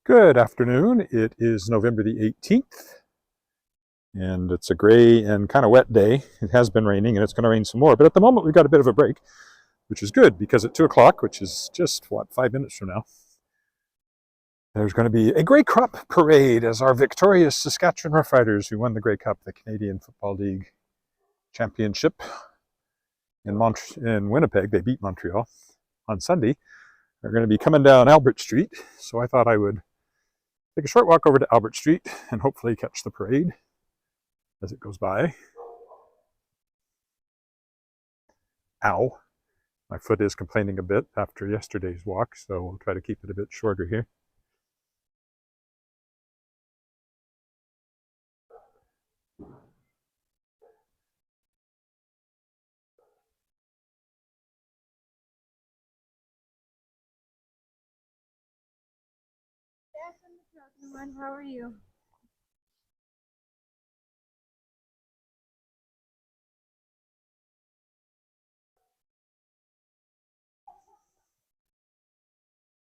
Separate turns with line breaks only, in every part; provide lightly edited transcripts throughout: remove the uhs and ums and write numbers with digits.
Good afternoon. It is November the 18th, and it's a gray and kind of wet day. It has been raining, and it's going to rain some more. But at the moment, we've got a bit of a break, which is good because at 2 o'clock, which is just, 5 minutes from now, there's going to be a Grey Cup parade as our victorious Saskatchewan Roughriders, who won the Grey Cup, the Canadian Football League Championship in Winnipeg. They beat Montreal on Sunday. They're going to be coming down Albert Street, so I thought I would take a short walk over to Albert Street and hopefully catch the parade as it goes by. Ow. My foot is complaining a bit after yesterday's walk, so we'll try to keep it a bit shorter here.
Yes, I'm the chosen one. How are you?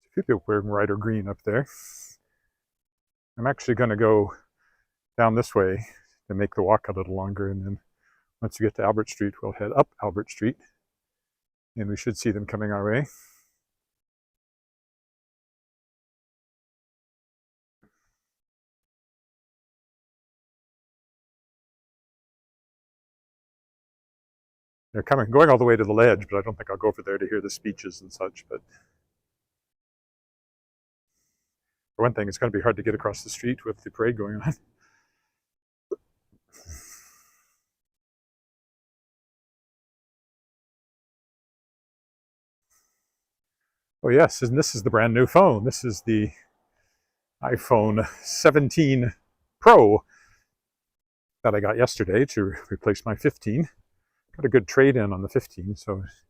A few people wearing red or green up there. I'm actually going to go down this way to make the walk a little longer, and then once we get to Albert Street, we'll head up Albert Street, and we should see them coming our way. They're going all the way to the ledge, but I don't think I'll go over there to hear the speeches and such. But for one thing, it's going to be hard to get across the street with the parade going on. Oh yes, and this is the brand new phone. This is the iPhone 17 Pro that I got yesterday to replace my 15. Got a good trade-in on the 15, so it's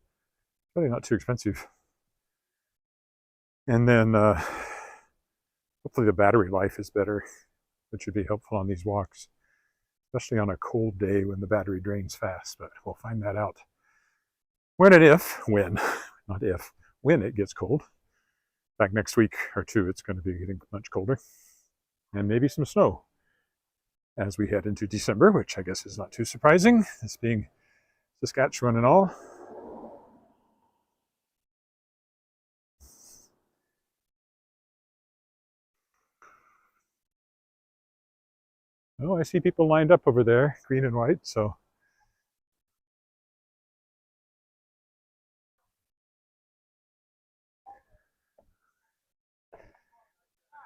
really not too expensive. And then hopefully the battery life is better, which should be helpful on these walks, especially on a cold day when the battery drains fast, but we'll find that out when, not if, when it gets cold. In fact, next week or two, it's going to be getting much colder, and maybe some snow as we head into December, which I guess is not too surprising, this being Saskatchewan and all. Oh, I see people lined up over there, green and white, so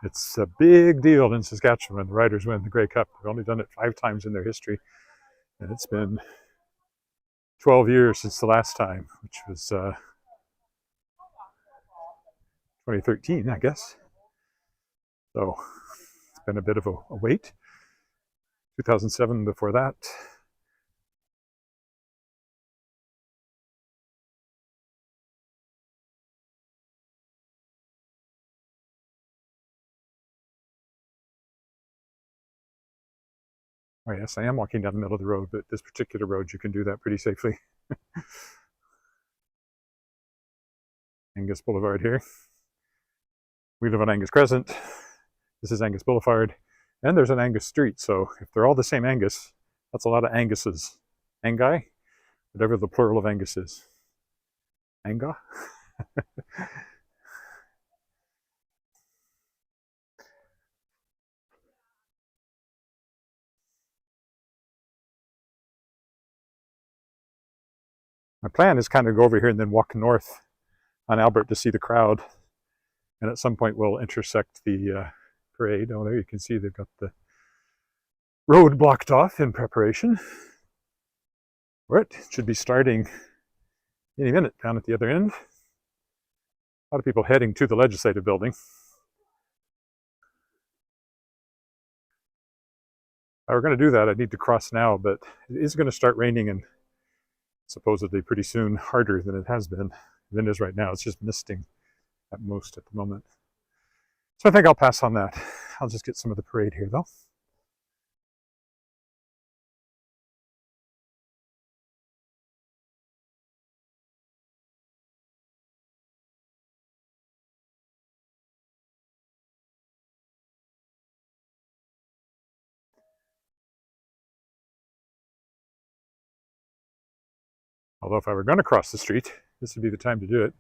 it's a big deal in Saskatchewan when the Riders win the Grey Cup. They've only done it 5 times in their history, and it's been 12 years since the last time, which was 2013, I guess. So it's been a bit of a wait. 2007 before that. Oh yes, I am walking down the middle of the road, but this particular road, you can do that pretty safely. Angus Boulevard here. We live on Angus Crescent. This is Angus Boulevard. And there's an Angus Street, so if they're all the same Angus, that's a lot of Anguses. Angi? Whatever the plural of Angus is. Anga? My plan is kind of go over here and then walk north on Albert to see the crowd. And at some point we'll intersect the parade. Oh, there you can see they've got the road blocked off in preparation for it. It should be starting any minute down at the other end. A lot of people heading to the legislative building. If I were going to do that, I'd need to cross now, but it is going to start raining and supposedly pretty soon, harder than it has been, than it is right now. It's just misting at most at the moment. So I think I'll pass on that. I'll just get some of the parade here though. Although if I were going to cross the street, this would be the time to do it.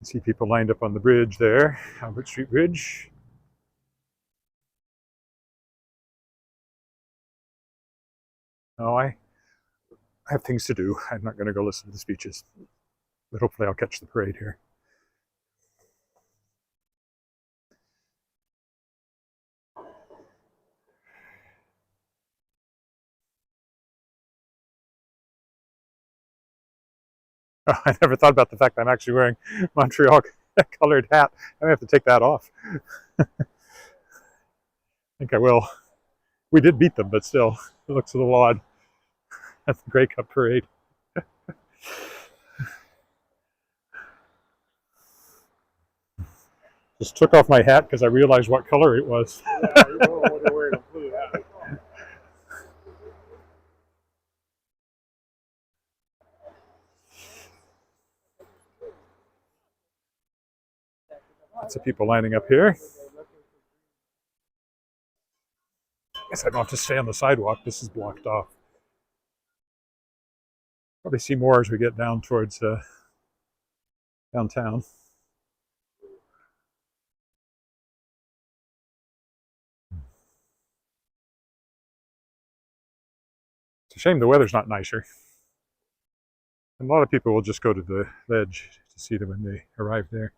I see people lined up on the bridge there, Albert Street Bridge. Oh, I have things to do. I'm not going to go listen to the speeches, but hopefully I'll catch the parade here. Oh, I never thought about the fact that I'm actually wearing Montreal colored hat. I may have to take that off. I think I will. We did beat them, but still, it looks a little odd. That's the Grey Cup parade. Just took off my hat because I realized what color it was.
Yeah, you don't want to wear a blue hat.
Lots of people lining up here. I guess I don't have to stay on the sidewalk. This is blocked off. Probably see more as we get down towards downtown. It's a shame the weather's not nicer. And a lot of people will just go to the ledge to see them when they arrive there.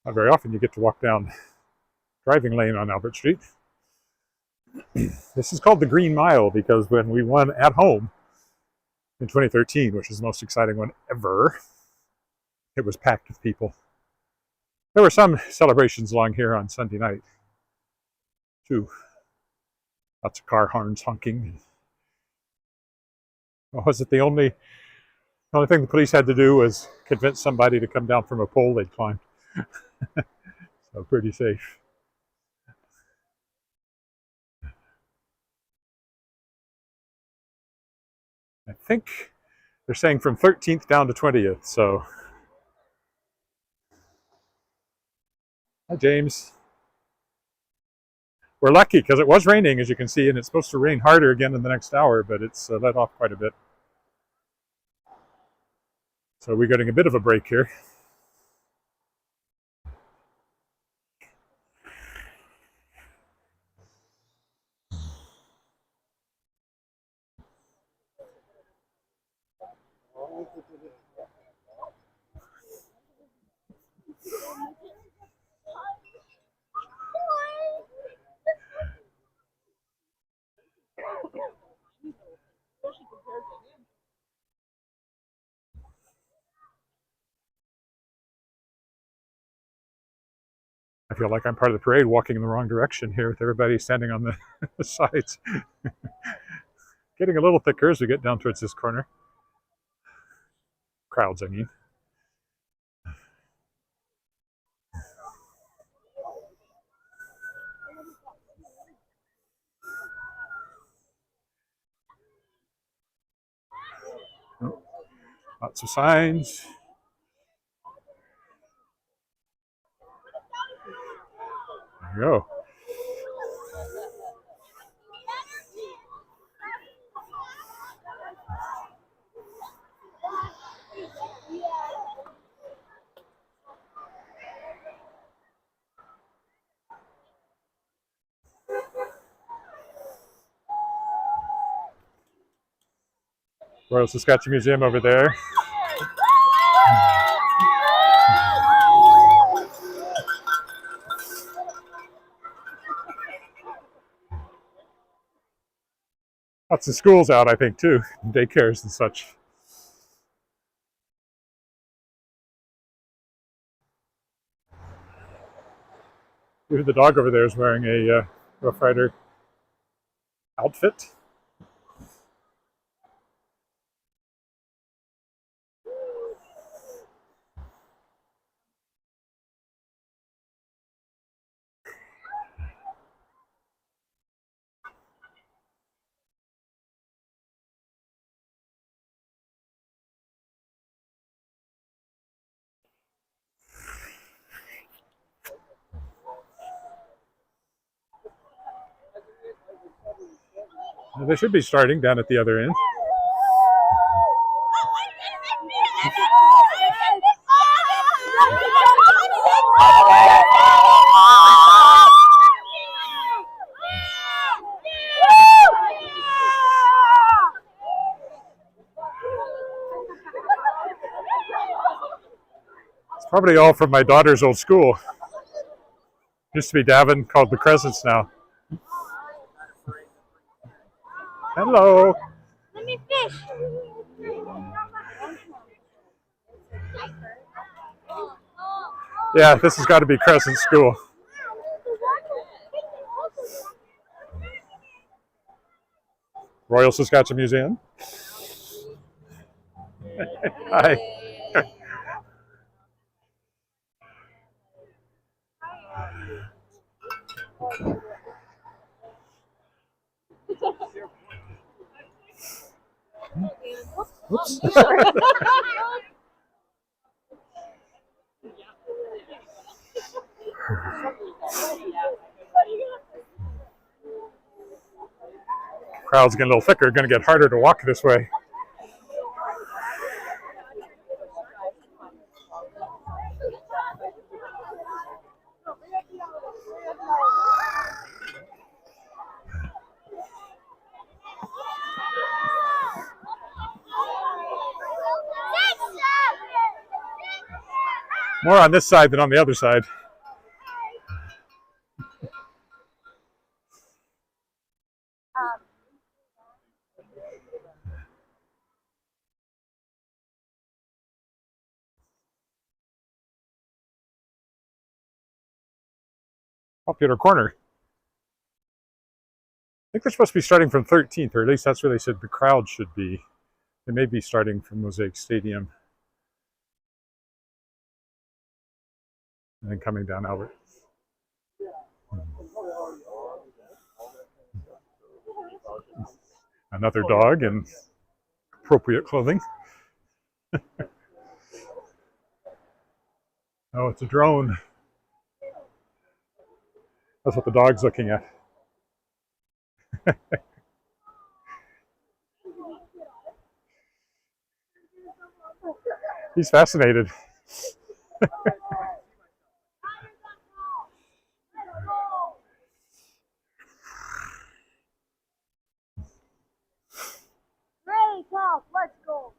Not very often you get to walk down driving lane on Albert Street. This is called the Green Mile because when we won at home in 2013, which is the most exciting one ever, it was packed with people. There were some celebrations along here on Sunday night, too. Lots of car horns honking. Well, was it the only thing the police had to do was convince somebody to come down from a pole they'd climbed. So pretty safe. I think they're saying from 13th down to 20th, so. Hi, James. We're lucky because it was raining, as you can see, and it's supposed to rain harder again in the next hour, but it's let off quite a bit. So we're getting a bit of a break here. I feel like I'm part of the parade walking in the wrong direction here with everybody standing on the sides. Getting a little thicker as we get down towards this corner. Crowds, I mean. Oh, lots of signs. There you go. Royal Saskatchewan Museum over there. Lots of schools out, I think, too. Daycares and such. Even the dog over there is wearing a Rough Rider outfit. They should be starting down at the other end. It's probably all from my daughter's old school. Used to be Davin, called the Crescents now. Hello.
Let me fish.
Yeah, this has got to be Crescent School. Royal Saskatchewan Museum. Hi. Oops. Crowd's getting a little thicker. Going to get harder to walk this way. More on this side than on the other side. Popular corner. I think they're supposed to be starting from 13th, or at least that's where they said the crowd should be. They may be starting from Mosaic Stadium and then coming down Albert. Another dog in appropriate clothing. Oh, it's a drone. That's what the dog's looking at. He's fascinated.
Great talk. Let's go.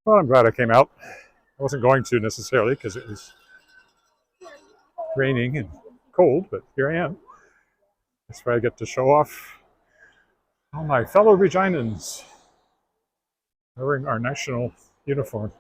Well, I'm glad I came out. I wasn't going to necessarily because it was raining and cold, but here I am. That's where I get to show off all my fellow Reginans wearing our national uniform.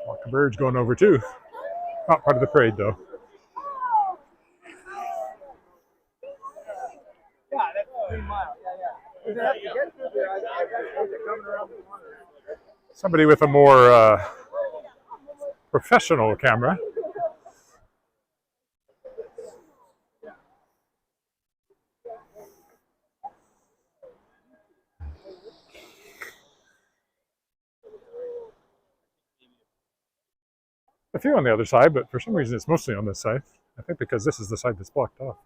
Walker Bird's going over too. Not part of the parade though.
Yeah, that's 3 miles.
Somebody with a more professional camera. A few on the other side, but for some reason it's mostly on this side. I think because this is the side that's blocked off.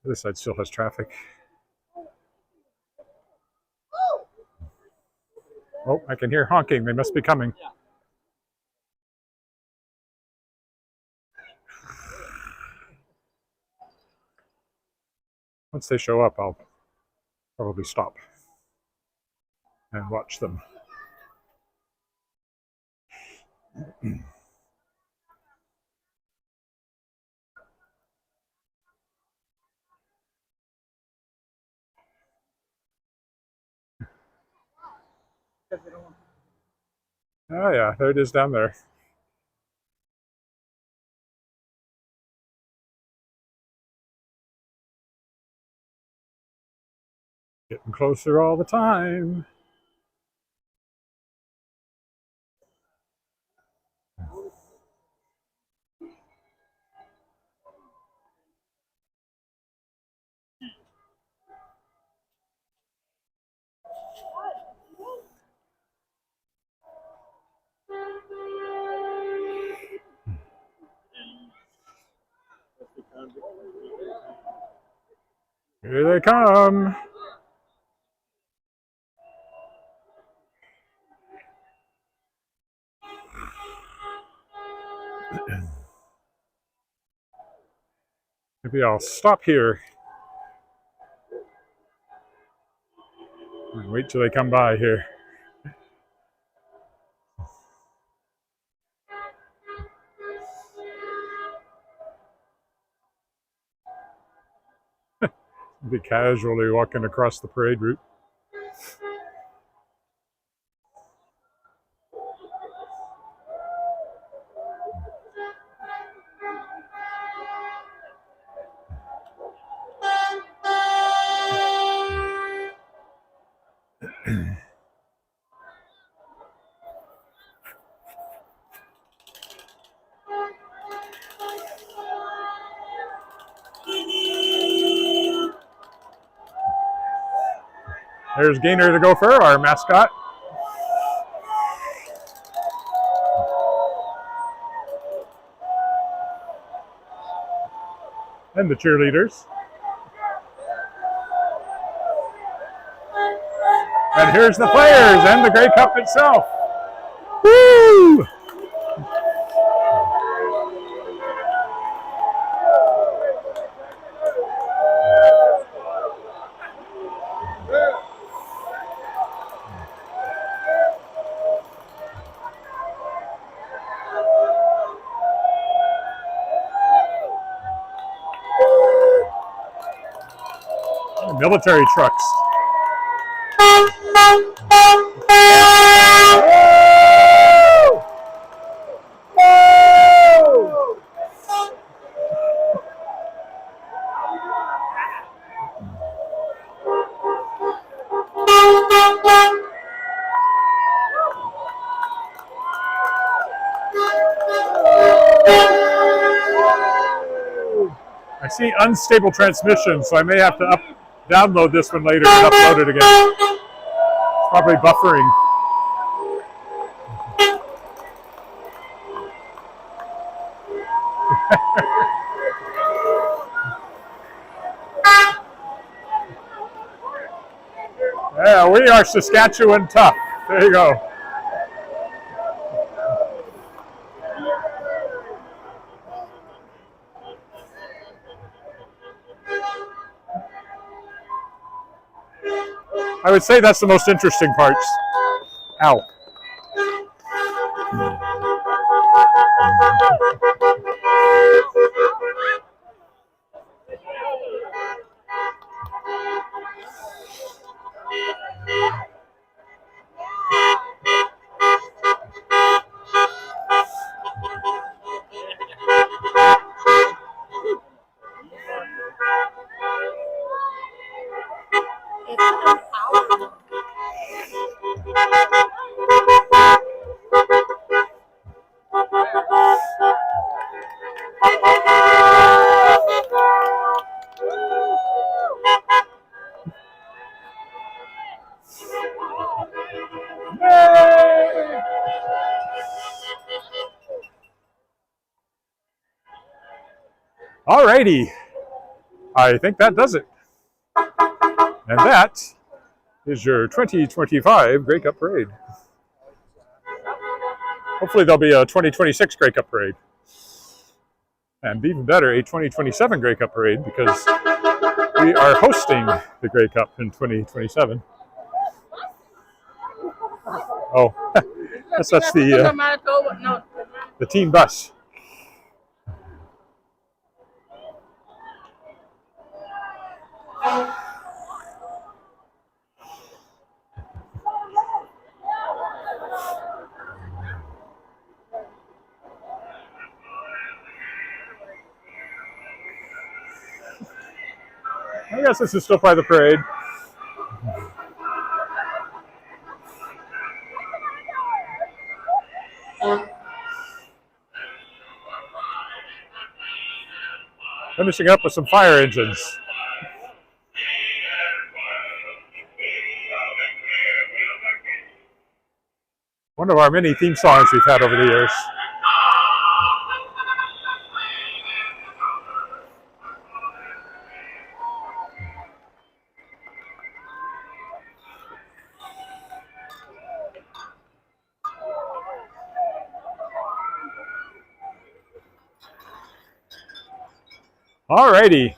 This side still has traffic. Oh, I can hear honking. They must be coming. Once they show up, I'll probably stop and watch them. Oh yeah, there it is down there. Getting closer all the time. Here they come. Maybe I'll stop here and wait till they come by here. Be casually walking across the parade route. There's Gainer the Gopher, our mascot. And the cheerleaders. And here's the players and the Grey Cup itself. Woo! Military trucks. I see unstable transmission, so I may have to download this one later and upload it again. It's probably buffering. Yeah, we are Saskatchewan tough. There you go. I would say that's the most interesting parts. Ow. Alrighty, I think that does it. And that is your 2025 Grey Cup Parade. Hopefully there'll be a 2026 Grey Cup Parade. And even better, a 2027 Grey Cup Parade, because we are hosting the Grey Cup in 2027. Oh, that's the team bus. I guess this is still part of the parade. Finishing up with some fire engines. One of our many theme songs we've had over the years. Alrighty.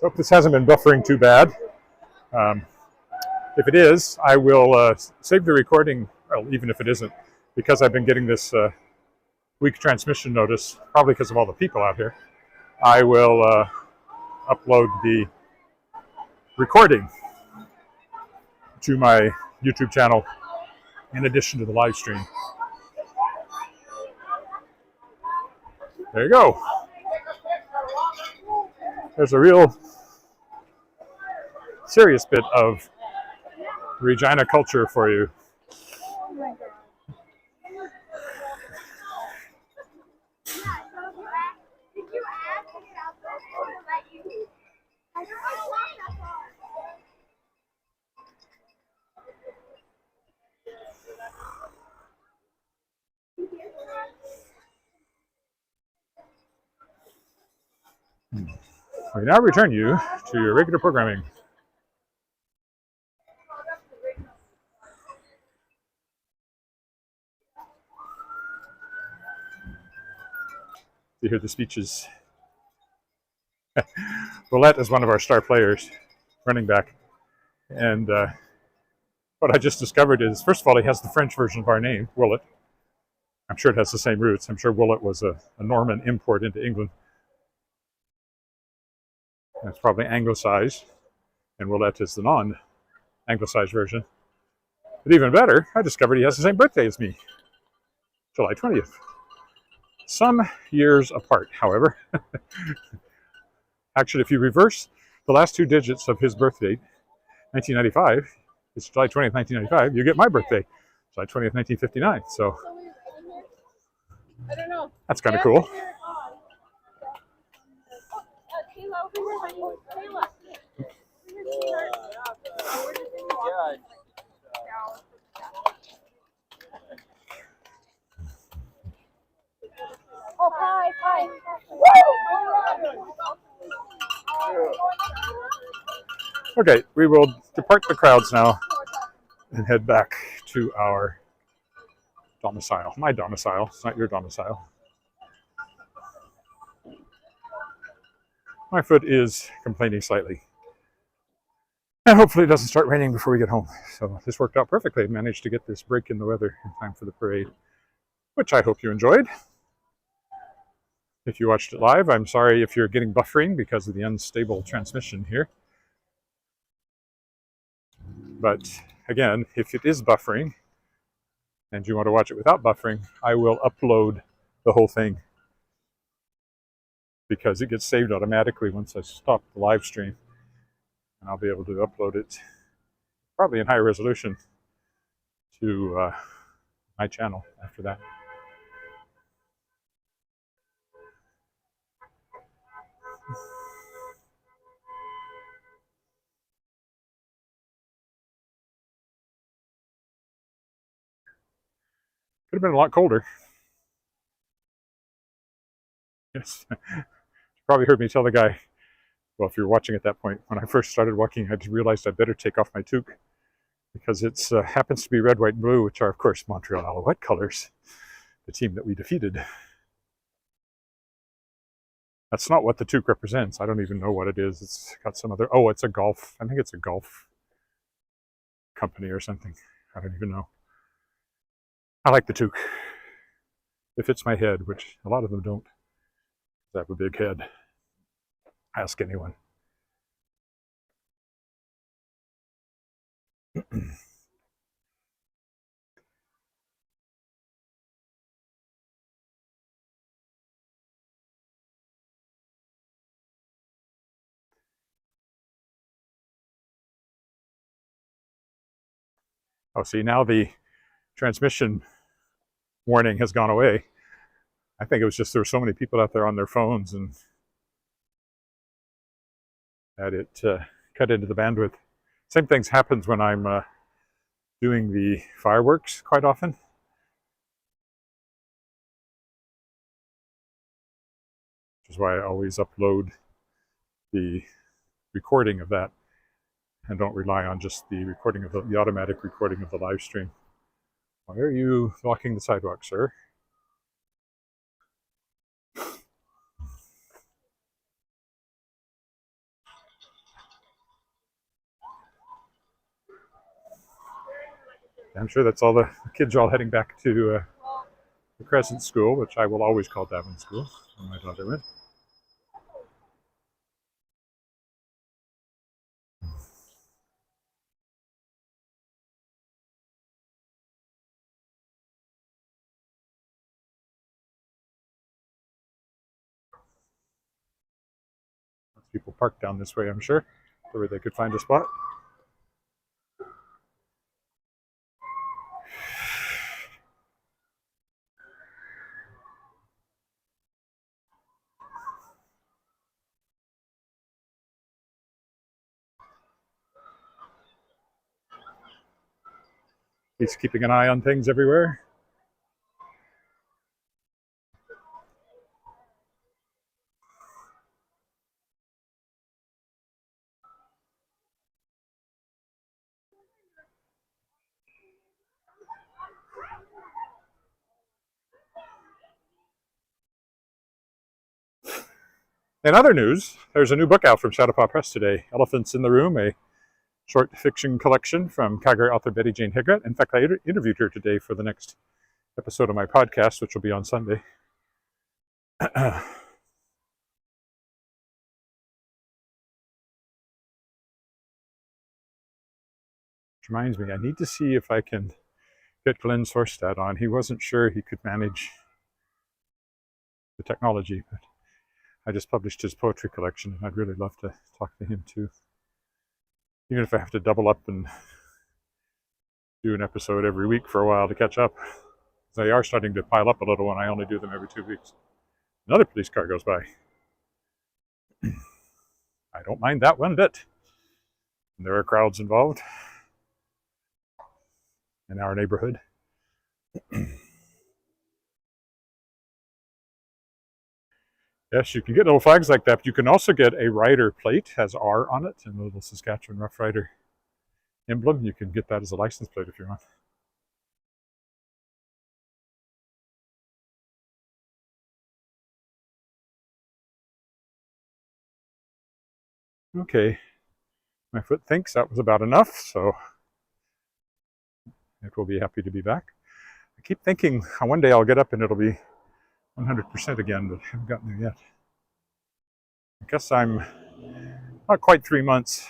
Hope this hasn't been buffering too bad. If it is, I will save the recording, well, even if it isn't, because I've been getting this weak transmission notice, probably because of all the people out here. I will upload the recording to my YouTube channel in addition to the live stream. There you go. There's a real serious bit of Regina culture for you.
Oh my god. Did you ask the counselor to let you? I don't know why that's all.
We now return you to your regular programming. You hear the speeches. Willett is one of our star players, running back. And what I just discovered is, first of all, he has the French version of our name, Willett. I'm sure it has the same roots. I'm sure Willett was a Norman import into England. It's probably anglicized, and Willett is the non-anglicized version. But even better, I discovered he has the same birthday as me, July 20th. Some years apart, however. Actually, if you reverse the last two digits of his birth date, 1995, it's July 20th, 1995, you get my birthday, July 20th, 1959. So
I don't know.
that's kind of cool.
Kayla, over here, honey. Kayla.
Yeah.
Oh, hi, hi.
Okay, we will depart the crowds now and head back to our domicile. My domicile, it's not your domicile. My foot is complaining slightly. And hopefully it doesn't start raining before we get home. So this worked out perfectly. I managed to get this break in the weather in time for the parade, which I hope you enjoyed. If you watched it live, I'm sorry if you're getting buffering because of the unstable transmission here. But again, if it is buffering and you want to watch it without buffering, I will upload the whole thing because it gets saved automatically once I stop the live stream. And I'll be able to upload it probably in high resolution to my channel after that. Could have been a lot colder. Yes. You probably heard me tell the guy, well, if you're watching at that point, when I first started walking, I just realized I better take off my toque because it happens to be red, white, and blue, which are, of course, Montreal Alouette colors, the team that we defeated. That's not what the toque represents. I don't even know what it is. It's got some other, oh, it's a golf, I think it's a golf company or something. I don't even know. I like the toque. It fits my head, which a lot of them don't. I have a big head. Ask anyone. Oh, see, now the transmission warning has gone away. I think it was just there were so many people out there on their phones and that it cut into the bandwidth. Same things happens when I'm doing the fireworks quite often. Which is why I always upload the recording of that and don't rely on just the recording of the automatic recording of the live stream. Why are you blocking the sidewalk, sir? I'm sure that's all the kids are all heading back to the Crescent School, which I will always call Davin School, where my daughter went. Lots of people parked down this way, I'm sure, so where they could find a spot. He's keeping an eye on things everywhere. In other news, there's a new book out from Shadowpaw Press today, Elephants in the Room, a short fiction collection from Calgary author Betty Jane Higgett. In fact, I interviewed her today for the next episode of my podcast, which will be on Sunday. Which reminds me, I need to see if I can get Glenn Sorstad on. He wasn't sure he could manage the technology, but I just published his poetry collection, and I'd really love to talk to him too. Even if I have to double up and do an episode every week for a while to catch up. They are starting to pile up a little when I only do them every 2 weeks. Another police car goes by. I don't mind that one bit. And there are crowds involved in our neighborhood. Yes, you can get little flags like that, but you can also get a rider plate, has R on it, and a little Saskatchewan Rough Rider emblem. You can get that as a license plate if you want. Okay, my foot thinks that was about enough, so it will be happy to be back. I keep thinking one day I'll get up and it'll be 100% again, but I haven't gotten there yet. I guess I'm not quite 3 months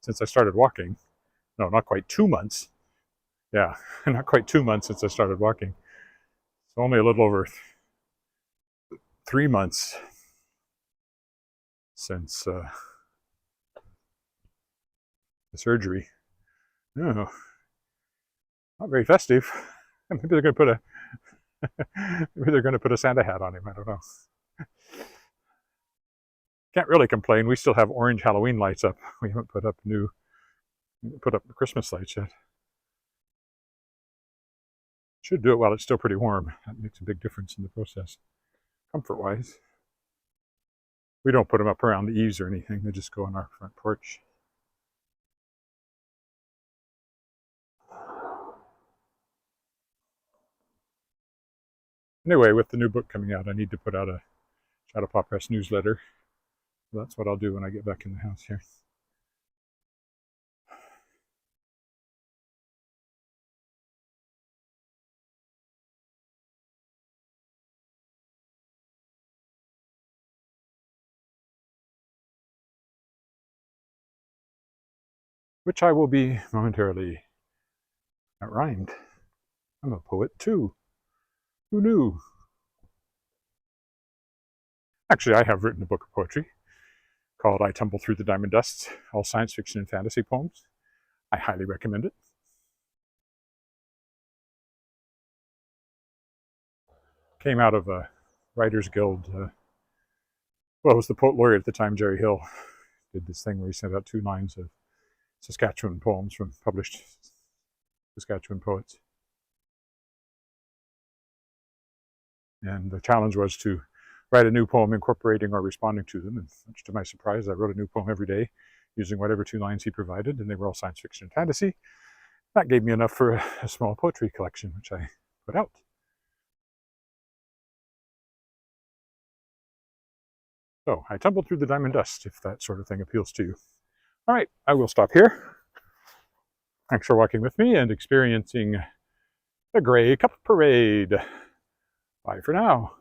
since I started walking. No, not quite 2 months. Yeah, not quite 2 months since I started walking. It's only a little over 3 months since the surgery. No, not very festive. Maybe they're going to put a maybe they're going to put a Santa hat on him. I don't know. Can't really complain. We still have orange Halloween lights up. We haven't put up the Christmas lights yet. Should do it while it's still pretty warm. That makes a big difference in the process, comfort-wise. We don't put them up around the eaves or anything. They just go on our front porch. Anyway, with the new book coming out, I need to put out a Shadowpaw Press newsletter. That's what I'll do when I get back in the house here. Which I will be momentarily. That rhymed. I'm a poet too. Who knew? Actually, I have written a book of poetry called I Tumble Through the Diamond Dust, all science fiction and fantasy poems. I highly recommend it. came out of a Writers Guild. Well, it was the poet laureate at the time, Jerry Hill, did this thing where he sent out 2 lines of Saskatchewan poems from published Saskatchewan poets. And the challenge was to write a new poem incorporating or responding to them. And much to my surprise, I wrote a new poem every day using whatever 2 lines he provided, and they were all science fiction and fantasy. That gave me enough for a small poetry collection, which I put out. So I tumbled through the diamond dust, if that sort of thing appeals to you. All right, I will stop here. Thanks for walking with me and experiencing the Grey Cup Parade. Bye for now.